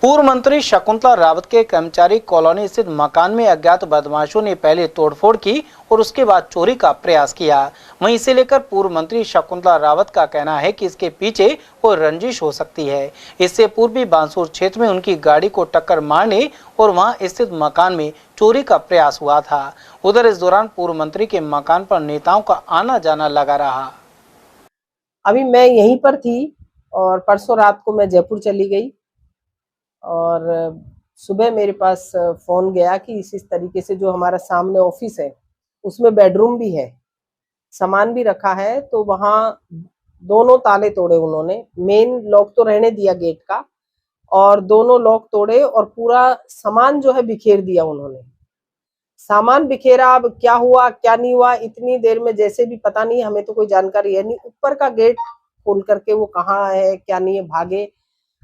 पूर्व मंत्री शकुंतला रावत के कर्मचारी कॉलोनी स्थित मकान में अज्ञात बदमाशों ने पहले तोड़फोड़ की और उसके बाद चोरी का प्रयास किया। वहीं इसे लेकर पूर्व मंत्री शकुंतला रावत का कहना है कि इसके पीछे कोई रंजिश हो सकती है। इससे पूर्व भी बांसुर क्षेत्र में उनकी गाड़ी को टक्कर मारने और वहां स्थित मकान में चोरी का प्रयास हुआ था। उधर इस दौरान पूर्व मंत्री के मकान पर नेताओं का आना जाना लगा रहा। अभी मैं यहीं पर थी और परसों रात को मैं जयपुर चली गई और सुबह मेरे पास फोन गया कि इस तरीके से जो हमारा सामने ऑफिस है उसमें बेडरूम भी है, सामान भी रखा है, तो वहां दोनों ताले तोड़े उन्होंने। मेन लॉक तो रहने दिया गेट का और दोनों लॉक तोड़े और पूरा सामान जो है बिखेर दिया उन्होंने। सामान बिखेरा, अब क्या हुआ क्या नहीं हुआ इतनी देर में जैसे भी पता नहीं, हमें तो कोई जानकारी है नहीं। ऊपर का गेट खोल करके वो कहाँ है क्या नहीं है भागे।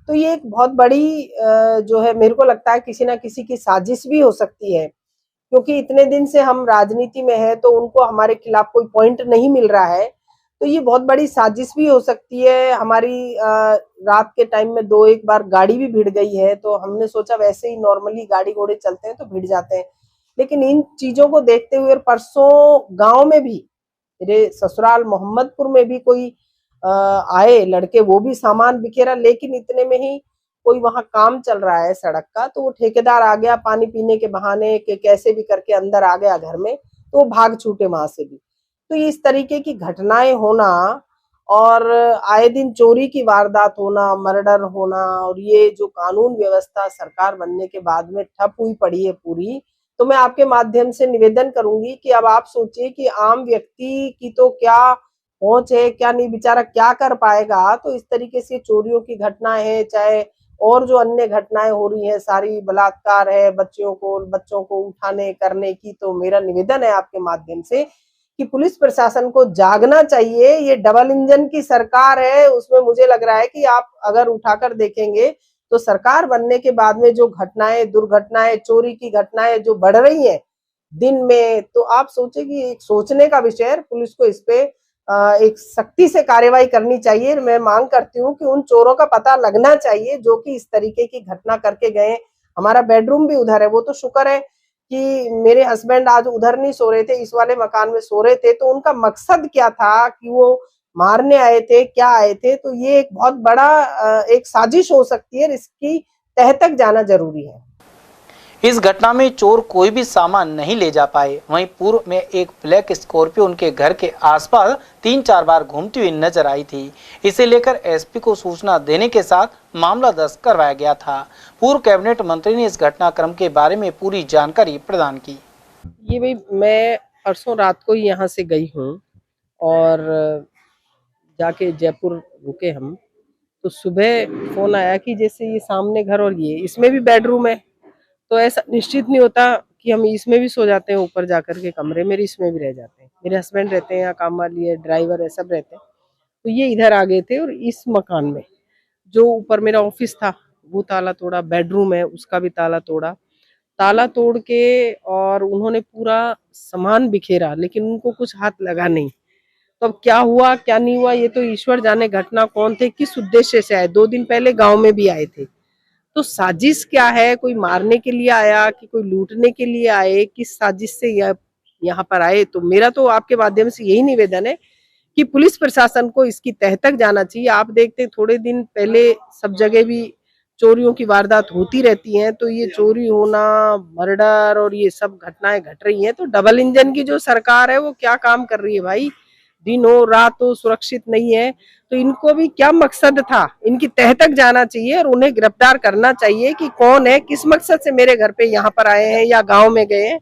तो ये एक बहुत बड़ी जो है, मेरे को लगता है किसी ना किसी की साजिश भी हो सकती है, क्योंकि इतने दिन से हम राजनीति में है तो उनको हमारे खिलाफ कोई पॉइंट नहीं मिल रहा है। तो ये बहुत बड़ी साजिश भी हो सकती है। हमारी रात के टाइम में दो एक बार गाड़ी भी भिड़ गई है, तो हमने सोचा वैसे ही नॉर्मली गाड़ी घोड़े चलते हैं तो भिड़ जाते हैं, लेकिन इन चीजों को देखते हुए परसों गांव में भी, मेरे ससुराल मोहम्मदपुर में भी कोई आए लड़के, वो भी सामान बिखेरा, लेकिन इतने में ही कोई वहां काम चल रहा है सड़क का, तो वो ठेकेदार आ गया पानी पीने के बहाने के कैसे भी करके अंदर आ गया घर में, तो वो भाग छूटे वहां से भी। तो इस तरीके की घटनाएं होना और आए दिन चोरी की वारदात होना, मर्डर होना, और ये जो कानून व्यवस्था सरकार बनने के बाद में ठप हुई पड़ी है पूरी, तो मैं आपके माध्यम से निवेदन करूंगी कि अब आप सोचिए कि आम व्यक्ति की तो क्या पहुंच है क्या नहीं, बेचारा क्या कर पाएगा। तो इस तरीके से चोरियों की घटनाएं है, चाहे और जो अन्य घटनाएं हो रही है, सारी बलात्कार है, बच्चों को उठाने करने की, तो मेरा निवेदन है आपके माध्यम से कि पुलिस प्रशासन को जागना चाहिए। ये डबल इंजन की सरकार है, उसमें मुझे लग रहा है कि आप अगर उठाकर देखेंगे तो सरकार बनने के बाद में जो घटनाएं, दुर्घटनाएं, चोरी की घटनाएं जो बढ़ रही हैं दिन में, तो आप सोचे कि एक सोचने का विषय है। पुलिस को इस पे एक सख्ती से कार्रवाई करनी चाहिए। मैं मांग करती हूँ कि उन चोरों का पता लगना चाहिए जो कि इस तरीके की घटना करके गए। हमारा बेडरूम भी उधर है, वो तो शुक्र है कि मेरे हस्बैंड आज उधर नहीं सो रहे थे, इस वाले मकान में सो रहे थे। तो उनका मकसद क्या था कि वो मारने आए थे, क्या आए थे, तो ये एक बहुत बड़ा एक साजिश हो सकती है, इसकी तह तक जाना जरूरी है। इस घटना में चोर कोई भी सामान नहीं ले जा पाए। वहीं पूर्व में एक ब्लैक स्कॉर्पियो उनके घर के आसपास 3-4 बार घूमती हुई नजर आई थी। इसे लेकर एसपी को सूचना देने के साथ मामला दर्ज करवाया गया था। पूर्व कैबिनेट मंत्री ने इस घटनाक्रम के बारे में पूरी जानकारी प्रदान की। ये भाई, मैं परसों रात को ही यहाँ से गई हूँ और जाके जयपुर रुके हम, तो सुबह फोन आया कि जैसे ये सामने घर और ये इसमें भी बेडरूम है, तो ऐसा निश्चित नहीं होता कि हम इसमें भी सो जाते हैं, ऊपर जाकर के कमरे मेरे इसमें भी रह जाते हैं। मेरे हस्बैंड रहते हैं यहाँ, काम वाली है, ड्राइवर है, सब रहते हैं। तो ये इधर आ गए थे और इस मकान में जो ऊपर मेरा ऑफिस था वो ताला तोड़ा, बेडरूम है उसका भी ताला तोड़ा। ताला तोड़ के और उन्होंने पूरा सामान बिखेरा, लेकिन उनको कुछ हाथ लगा नहीं। तो अब क्या हुआ क्या नहीं हुआ ये तो ईश्वर जाने। घटना कौन थे, किस उद्देश्य से आए, 2 दिन पहले गांव में भी आए थे, तो साजिश क्या है, कोई मारने के लिए आया कि कोई लूटने के लिए आए, किस साजिश से यहाँ पर आए। तो मेरा तो आपके माध्यम से यही निवेदन है कि पुलिस प्रशासन को इसकी तह तक जाना चाहिए। आप देखते हैं थोड़े दिन पहले सब जगह भी चोरियों की वारदात होती रहती हैं, तो ये चोरी होना, मर्डर और ये सब घटनाएं घट रही हैं। तो डबल इंजन की जो सरकार है वो क्या काम कर रही है भाई, दिन हो रात हो सुरक्षित नहीं है। तो इनको भी क्या मकसद था, इनकी तह तक जाना चाहिए और उन्हें गिरफ्तार करना चाहिए कि कौन है, किस मकसद से मेरे घर पे यहाँ पर आए हैं या गांव में गए हैं।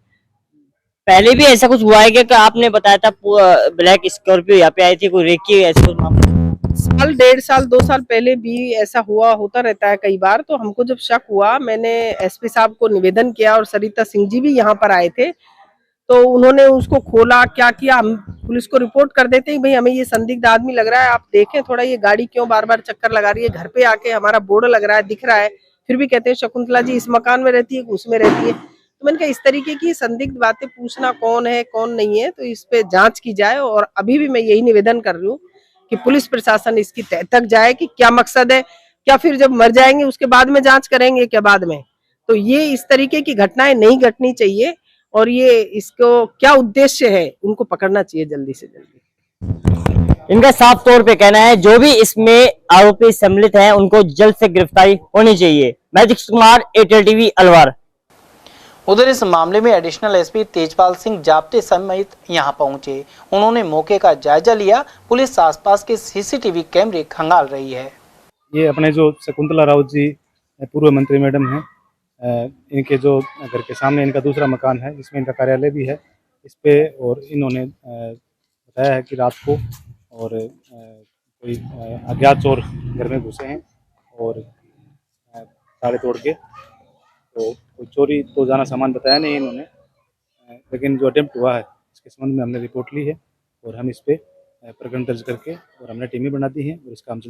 पहले भी ऐसा कुछ हुआ है कि आपने बताया था ब्लैक स्कॉर्पियो यहाँ पे आई थी, कोई रेकी ऐसा कुछ मामला? साल 1.5 साल 2 साल पहले भी ऐसा हुआ होता रहता है कई बार। तो हमको जब शक हुआ, मैंने एसपी साहब को निवेदन किया और सरिता सिंह जी भी यहाँ पर आए थे, तो उन्होंने उसको खोला, क्या किया, हम पुलिस को रिपोर्ट कर देते हैं भाई हमें ये संदिग्ध आदमी लग रहा है, आप देखें थोड़ा ये गाड़ी क्यों बार बार चक्कर लगा रही है, घर पे आके हमारा बोर्ड लग रहा है दिख रहा है, फिर भी कहते हैं शकुंतला जी इस मकान में रहती है उसमें रहती है। तो मैंने कहा इस तरीके की संदिग्ध बातें पूछना, कौन है कौन नहीं है, तो इस पे जांच की जाए। और अभी भी मैं यही निवेदन कर रही हूँ कि पुलिस प्रशासन इसकी तह तक जाए कि क्या मकसद है। क्या फिर जब मर जाएंगे उसके बाद में जांच करेंगे क्या बाद में? तो ये इस तरीके की घटनाएं नहीं घटनी चाहिए और ये इसको क्या उद्देश्य है उनको पकड़ना चाहिए जल्दी से जल्दी। इनका साफ तौर पे कहना है जो भी इसमें आरोपी सम्मिलित हैं उनको जल्द से गिरफ्तारी होनी चाहिए। Magic Kumar, Airtel TV, Alwar. उधर इस मामले में एडिशनल एसपी तेजपाल सिंह जाप्ते समेत यहां पहुंचे। उन्होंने मौके का जायजा लिया। पुलिस आसपास के सीसीटीवी कैमरे खंगाल रही है। ये अपने जो शकुंतला राउत जी पूर्व मंत्री मैडम हैं, इनके जो घर के सामने इनका दूसरा मकान है जिसमें इनका कार्यालय भी है, इस पे और इन्होंने बताया है कि रात को और कोई अज्ञात चोर घर में घुसे हैं और ताले तोड़ के, तो कोई चोरी तो जाना सामान बताया नहीं इन्होंने, लेकिन जो अटेम्प्ट हुआ है इसके संबंध में हमने रिपोर्ट ली है और हम इस पे प्रकरण दर्ज करके और हमने टीमें बना दी हैं और इसका हम